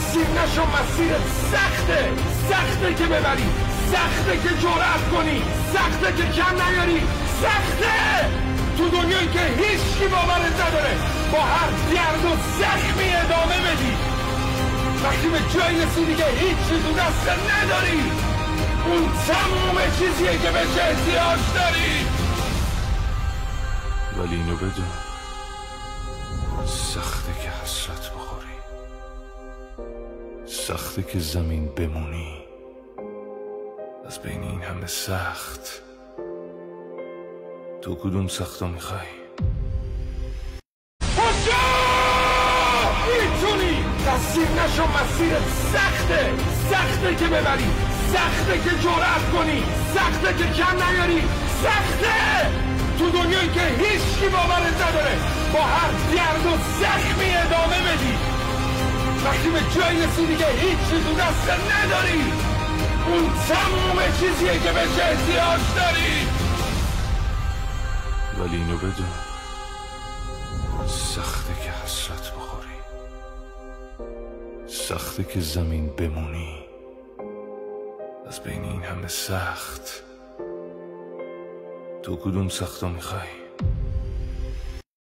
اسیر نشو، مسیرت سخته که ببری، سخته که جرأت کنی، سخته که کم نیاری، سخته تو دنیایی که هیچکی باورت نداره با هر درد و زخمی ادامه بدی. وقتی به جایی رسیدی که هیچی تو دست نداری، اون تموم چیزیه که بهش احتیاج داری. ولی اینو بدون، سخته که حسرت بخوری، سخته که زمین بمونی از بین این همه سخت. تو کدوم سخت رو میخوای؟ پاشو میتونی، اسیر نشو، مسیرت سخته که ببری، سخته که جرأت کنی، سخته که کم نیاری، سخته تو دنیایی که هیچکی باورت نداره با هر درد و زخمی ادامه بدی. وقتی به جایی رسیدی که هیچی تو دست نداری، اون تموم چیزیه که بهش احتیاج داری. ولی اینو بدون، سخته که حسرت بخوری، سخته که زمین بمونی از بین این همه سخت. تو کدوم سخت رو میخوای؟